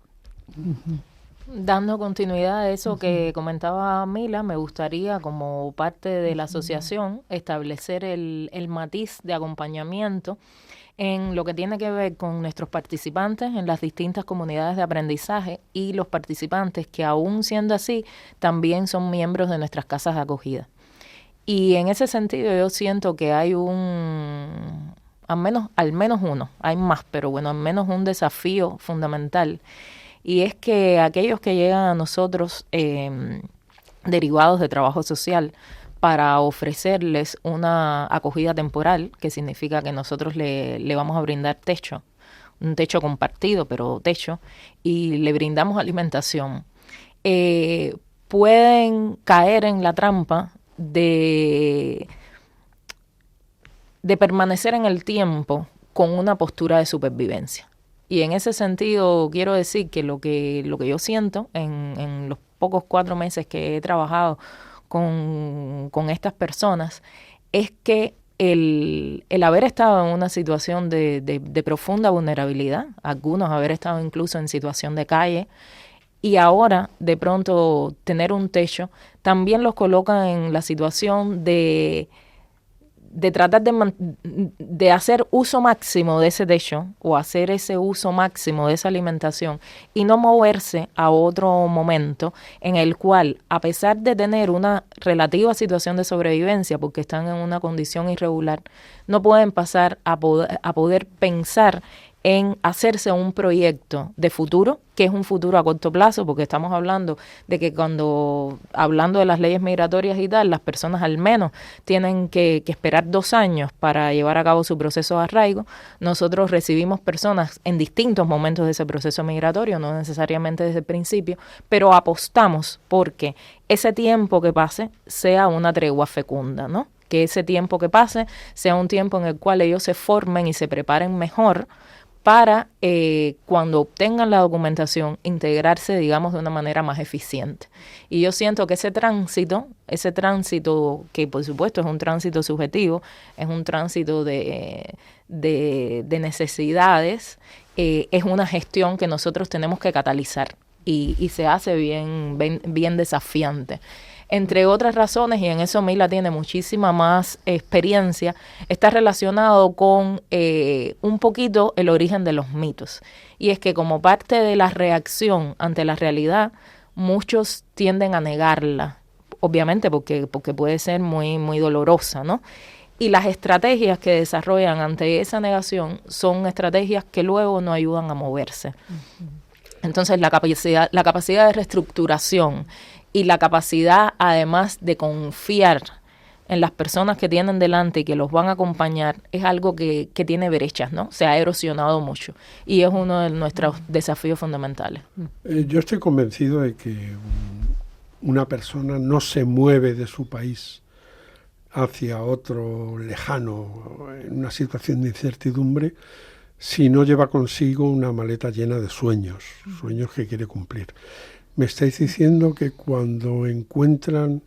Speaker 7: Dando continuidad a eso que comentaba Mila, me gustaría, como parte de la asociación, establecer el matiz de acompañamiento en lo que tiene que ver con nuestros participantes en las distintas comunidades de aprendizaje y los participantes que, aún siendo así, también son miembros de nuestras casas de acogida. Y en ese sentido yo siento que hay al menos uno, hay más, pero bueno, al menos un desafío fundamental. Y es que aquellos que llegan a nosotros derivados de trabajo social para ofrecerles una acogida temporal, que significa que nosotros le vamos a brindar techo, un techo compartido, pero techo, y le brindamos alimentación, pueden caer en la trampa de permanecer en el tiempo con una postura de supervivencia. Y en ese sentido quiero decir que lo que yo siento en los pocos 4 meses que he trabajado con estas personas es que el haber estado en una situación de profunda vulnerabilidad, algunos haber estado incluso en situación de calle, y ahora de pronto tener un techo, también los coloca en la situación de tratar de hacer uso máximo de ese techo o hacer ese uso máximo de esa alimentación y no moverse a otro momento en el cual, a pesar de tener una relativa situación de sobrevivencia porque están en una condición irregular, no pueden pasar a poder pensar en hacerse un proyecto de futuro, que es un futuro a corto plazo, porque estamos hablando de que hablando de las leyes migratorias y tal, las personas al menos tienen que esperar 2 años para llevar a cabo su proceso de arraigo. Nosotros recibimos personas en distintos momentos de ese proceso migratorio, no necesariamente desde el principio, pero apostamos porque ese tiempo que pase sea una tregua fecunda, ¿no? Que ese tiempo que pase sea un tiempo en el cual ellos se formen y se preparen mejor para cuando obtengan la documentación integrarse, digamos, de una manera más eficiente. Y yo siento que ese tránsito que por supuesto es un tránsito subjetivo, es un tránsito de necesidades, es una gestión que nosotros tenemos que catalizar y se hace bien desafiante. Entre otras razones, y en eso Mila tiene muchísima más experiencia, está relacionado con un poquito el origen de los mitos. Y es que como parte de la reacción ante la realidad, muchos tienden a negarla, obviamente porque puede ser muy, muy dolorosa, ¿no? Y las estrategias que desarrollan ante esa negación son estrategias que luego no ayudan a moverse. Entonces la capacidad de reestructuración y la capacidad, además, de confiar en las personas que tienen delante y que los van a acompañar, es algo que tiene brechas, ¿no? Se ha erosionado mucho y es uno de nuestros desafíos fundamentales.
Speaker 3: Yo estoy convencido de que una persona no se mueve de su país hacia otro lejano, en una situación de incertidumbre, si no lleva consigo una maleta llena de sueños que quiere cumplir. ¿Me estáis diciendo que cuando encuentran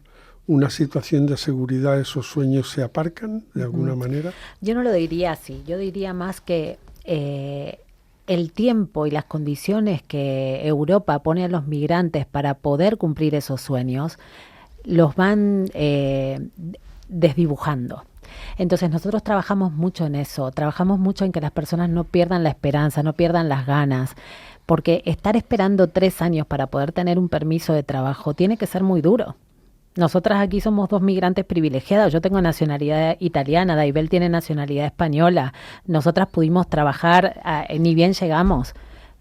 Speaker 3: una situación de seguridad esos sueños se aparcan de alguna manera?
Speaker 6: Yo no lo diría así, yo diría más que el tiempo y las condiciones que Europa pone a los migrantes para poder cumplir esos sueños los van desdibujando. Entonces nosotros trabajamos mucho en eso, trabajamos mucho en que las personas no pierdan la esperanza, no pierdan las ganas, porque estar esperando 3 años para poder tener un permiso de trabajo tiene que ser muy duro. Nosotras aquí somos 2 migrantes privilegiadas. Yo tengo nacionalidad italiana, Daibel tiene nacionalidad española. Nosotras pudimos trabajar, ni bien llegamos,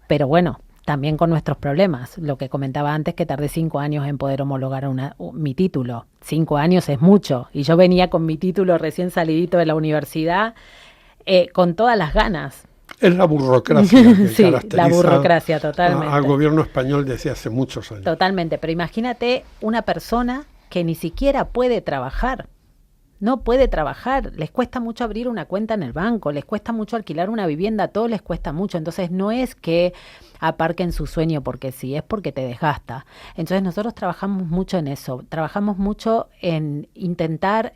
Speaker 6: pero bueno, también con nuestros problemas. Lo que comentaba antes, que tardé 5 años en poder homologar mi título. 5 años es mucho. Y yo venía con mi título recién salidito de la universidad, con todas las ganas.
Speaker 3: Es la burocracia que
Speaker 6: sí,
Speaker 3: caracteriza
Speaker 6: la burocracia, totalmente.
Speaker 3: Al gobierno español desde hace muchos años.
Speaker 6: Totalmente, pero imagínate una persona que ni siquiera puede trabajar. No puede trabajar, les cuesta mucho abrir una cuenta en el banco, les cuesta mucho alquilar una vivienda, todo les cuesta mucho. Entonces no es que aparquen su sueño porque sí, es porque te desgasta. Entonces nosotros trabajamos mucho en eso, trabajamos mucho en intentar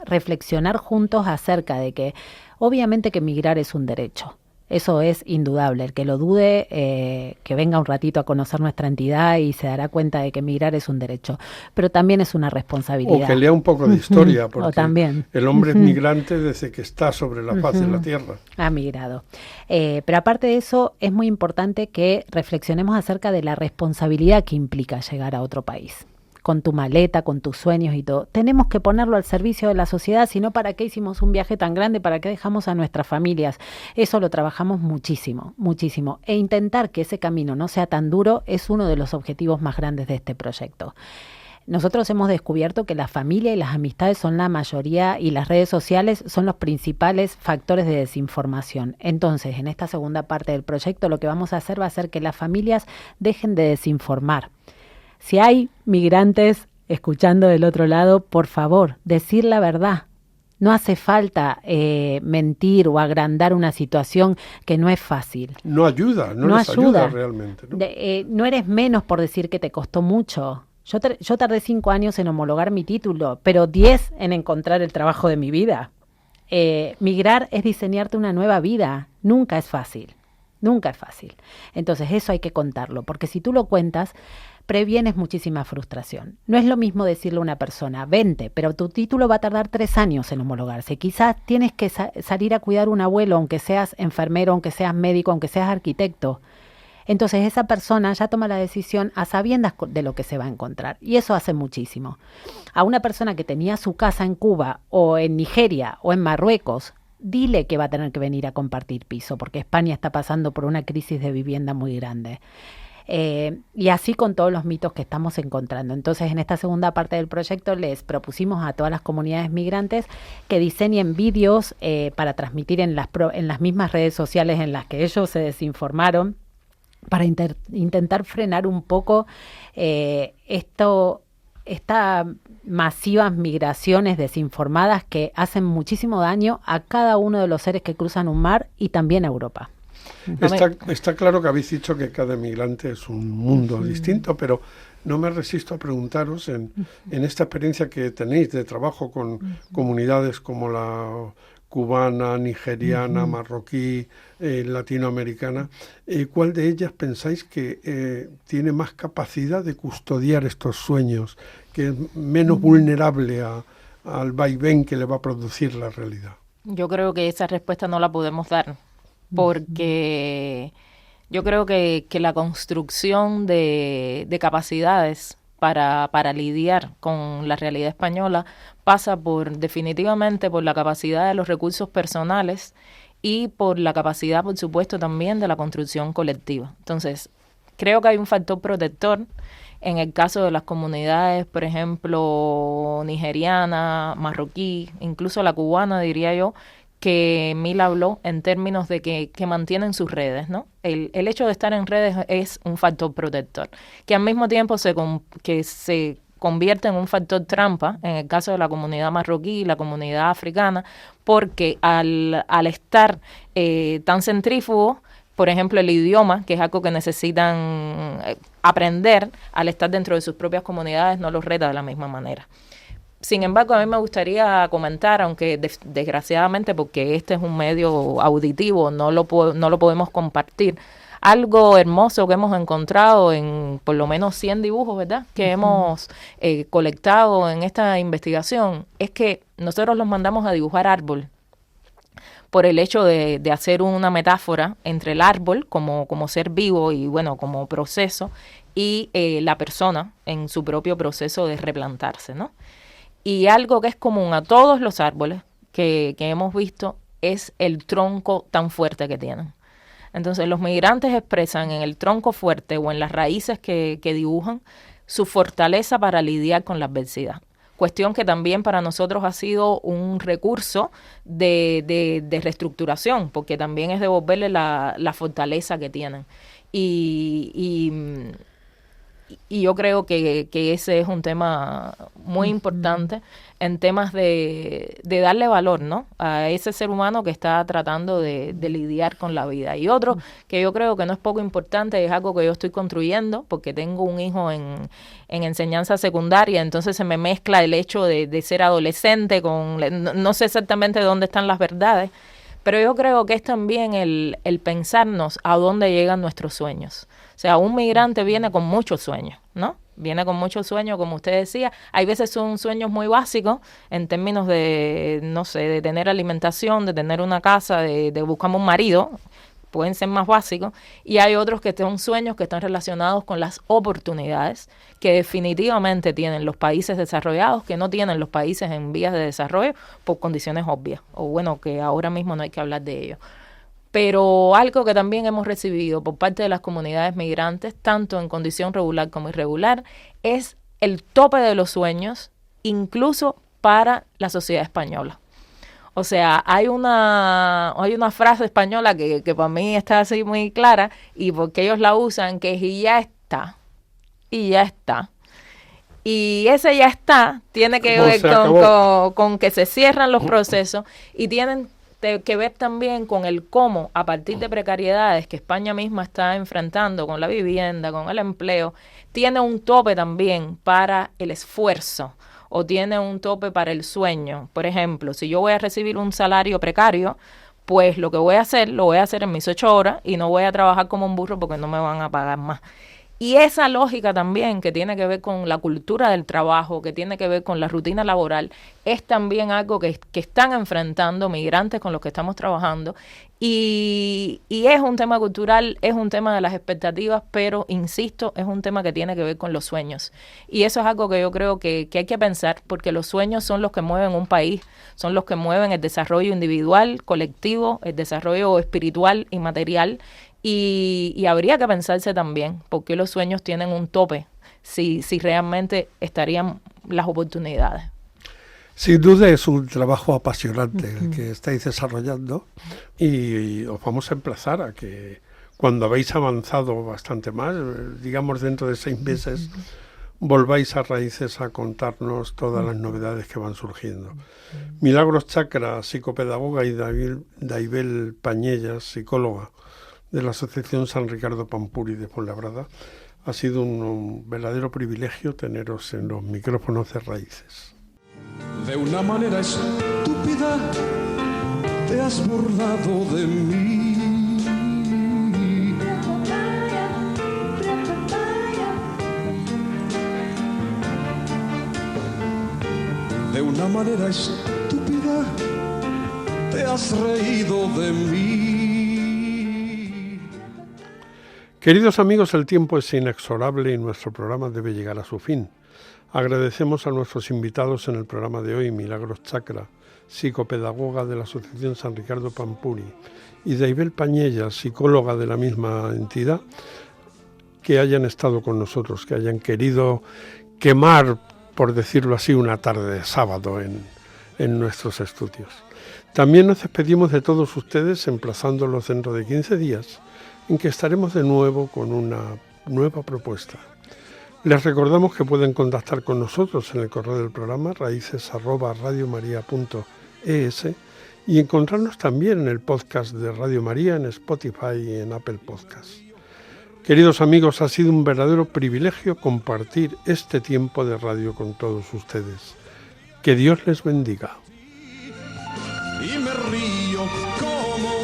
Speaker 6: reflexionar juntos acerca de que obviamente que migrar es un derecho. Eso es indudable. El que lo dude, que venga un ratito a conocer nuestra entidad y se dará cuenta de que migrar es un derecho. Pero también es una responsabilidad.
Speaker 3: O que lea un poco de historia, porque
Speaker 6: también.
Speaker 3: El hombre es migrante desde que está sobre la faz de la tierra.
Speaker 6: Ha migrado. Pero aparte de eso, es muy importante que reflexionemos acerca de la responsabilidad que implica llegar a otro país. Con tu maleta, con tus sueños y todo. Tenemos que ponerlo al servicio de la sociedad, si no, ¿para qué hicimos un viaje tan grande? ¿Para qué dejamos a nuestras familias? Eso lo trabajamos muchísimo, muchísimo. E intentar que ese camino no sea tan duro es uno de los objetivos más grandes de este proyecto. Nosotros hemos descubierto que la familia y las amistades son la mayoría y las redes sociales son los principales factores de desinformación. Entonces, en esta segunda parte del proyecto, lo que vamos a hacer va a ser que las familias dejen de desinformar. Si hay migrantes escuchando del otro lado, por favor, decir la verdad. No hace falta mentir o agrandar una situación que no es fácil.
Speaker 3: No ayuda, no les ayuda realmente. ¿No?
Speaker 6: No eres menos por decir que te costó mucho. Yo tardé 5 años en homologar mi título, pero 10 en encontrar el trabajo de mi vida. Migrar es diseñarte una nueva vida. Nunca es fácil. Nunca es fácil. Entonces eso hay que contarlo, porque si tú lo cuentas, previenes muchísima frustración. No es lo mismo decirle a una persona, vente, pero tu título va a tardar 3 años en homologarse. Quizás tienes que salir a cuidar un abuelo, aunque seas enfermero, aunque seas médico, aunque seas arquitecto. Entonces esa persona ya toma la decisión a sabiendas de lo que se va a encontrar. Y eso hace muchísimo. A una persona que tenía su casa en Cuba o en Nigeria o en Marruecos, dile que va a tener que venir a compartir piso, porque España está pasando por una crisis de vivienda muy grande. Y así con todos los mitos que estamos encontrando. Entonces, en esta segunda parte del proyecto les propusimos a todas las comunidades migrantes que diseñen vídeos para transmitir en las mismas redes sociales en las que ellos se desinformaron, para intentar frenar un poco estas masivas migraciones desinformadas que hacen muchísimo daño a cada uno de los seres que cruzan un mar y también a Europa.
Speaker 3: Está claro que habéis dicho que cada migrante es un mundo distinto, pero no me resisto a preguntaros en esta experiencia que tenéis de trabajo con comunidades como la cubana, nigeriana, marroquí, latinoamericana, ¿cuál de ellas pensáis que tiene más capacidad de custodiar estos sueños, que es menos vulnerable al vaivén que le va a producir la realidad?
Speaker 7: Yo creo que esa respuesta no la podemos dar, porque yo creo que la construcción de capacidades para lidiar con la realidad española pasa definitivamente por la capacidad de los recursos personales y por la capacidad, por supuesto, también de la construcción colectiva. Entonces, creo que hay un factor protector en el caso de las comunidades, por ejemplo, nigeriana, marroquí, incluso la cubana, diría yo, que Mil habló en términos de que mantienen sus redes, ¿no? El hecho de estar en redes es un factor protector, que al mismo tiempo se convierte en un factor trampa en el caso de la comunidad marroquí y la comunidad africana, porque al estar tan centrífugo, por ejemplo, el idioma, que es algo que necesitan aprender, al estar dentro de sus propias comunidades, no los reta de la misma manera. Sin embargo, a mí me gustaría comentar, aunque desgraciadamente, porque este es un medio auditivo, no lo podemos compartir, algo hermoso que hemos encontrado en por lo menos 100 dibujos, ¿verdad?, que hemos colectado en esta investigación, es que nosotros los mandamos a dibujar árbol por el hecho de hacer una metáfora entre el árbol como ser vivo y, bueno, como proceso, y la persona en su propio proceso de replantarse, ¿no? Y algo que es común a todos los árboles que hemos visto es el tronco tan fuerte que tienen. Entonces, los migrantes expresan en el tronco fuerte o en las raíces que dibujan su fortaleza para lidiar con la adversidad. Cuestión que también para nosotros ha sido un recurso de reestructuración, porque también es devolverle la fortaleza que tienen. Y yo creo que ese es un tema muy importante en temas de darle valor, ¿no?, a ese ser humano que está tratando de lidiar con la vida. Y otro que yo creo que no es poco importante, es algo que yo estoy construyendo, porque tengo un hijo en enseñanza secundaria, entonces se me mezcla el hecho de ser adolescente con, no sé exactamente dónde están las verdades, pero yo creo que es también el pensarnos a dónde llegan nuestros sueños. O sea, un migrante viene con muchos sueños, ¿no? Viene con muchos sueños, como usted decía. Hay veces son sueños muy básicos en términos de, no sé, de tener alimentación, de tener una casa, de buscar un marido. Pueden ser más básicos. Y hay otros que son sueños que están relacionados con las oportunidades que definitivamente tienen los países desarrollados, que no tienen los países en vías de desarrollo por condiciones obvias. O bueno, que ahora mismo no hay que hablar de ello. Pero algo que también hemos recibido por parte de las comunidades migrantes, tanto en condición regular como irregular, es el tope de los sueños, incluso para la sociedad española. O sea, hay una frase española que para mí está así muy clara, y porque ellos la usan, que es y ya está. Y ya está. Y ese ya está tiene que ver con que se cierran los procesos y tienen que ver también con el cómo, a partir de precariedades que España misma está enfrentando con la vivienda, con el empleo, tiene un tope también para el esfuerzo o tiene un tope para el sueño. Por ejemplo, si yo voy a recibir un salario precario, pues lo que voy a hacer, lo voy a hacer en mis 8 horas y no voy a trabajar como un burro porque no me van a pagar más. Y esa lógica también que tiene que ver con la cultura del trabajo, que tiene que ver con la rutina laboral, es también algo que están enfrentando migrantes con los que estamos trabajando. Y es un tema cultural, es un tema de las expectativas, pero, insisto, es un tema que tiene que ver con los sueños. Y eso es algo que yo creo que hay que pensar, porque los sueños son los que mueven un país, son los que mueven el desarrollo individual, colectivo, el desarrollo espiritual y material. Y habría que pensarse también por qué los sueños tienen un tope, si realmente estarían las oportunidades.
Speaker 3: Sin duda es un trabajo apasionante el que estáis desarrollando y os vamos a emplazar a que cuando habéis avanzado bastante más, digamos dentro de 6 meses, volváis a Raíces a contarnos todas las novedades que van surgiendo. Milagros Chacra, psicopedagoga, y Daibel Pañellas, psicóloga de la Asociación San Ricardo Pampuri de Fuenlabrada, ha sido un verdadero privilegio teneros en los micrófonos de Raíces.
Speaker 4: De una manera estúpida te has burlado de mí. De una manera estúpida te has reído de mí.
Speaker 3: Queridos amigos, el tiempo es inexorable y nuestro programa debe llegar a su fin. Agradecemos a nuestros invitados en el programa de hoy, Milagros Chacra, psicopedagoga de la Asociación San Ricardo Pampuri, y Daibel Pañellas, psicóloga de la misma entidad, que hayan estado con nosotros, que hayan querido quemar, por decirlo así, una tarde de sábado en nuestros estudios. También nos despedimos de todos ustedes, emplazándolos dentro de 15 días, en que estaremos de nuevo con una nueva propuesta. Les recordamos que pueden contactar con nosotros en el correo del programa raices@radiomaria.es y encontrarnos también en el podcast de Radio María, en Spotify y en Apple Podcasts. Queridos amigos, ha sido un verdadero privilegio compartir este tiempo de radio con todos ustedes. Que Dios les bendiga.
Speaker 4: Y me río como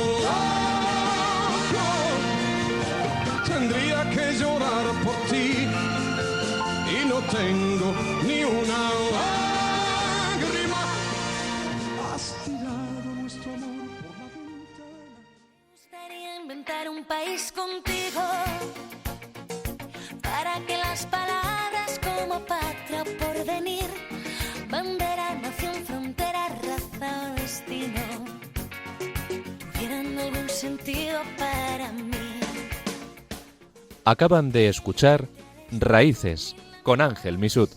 Speaker 9: tengo ni una lágrima. Has tirado nuestro amor por la ventana.
Speaker 1: Me gustaría inventar un país contigo para que las palabras como patria o porvenir, bandera, nación, frontera, raza o destino tuvieran algún sentido para mí.
Speaker 2: Acaban de escuchar Raíces con Ángel Misut.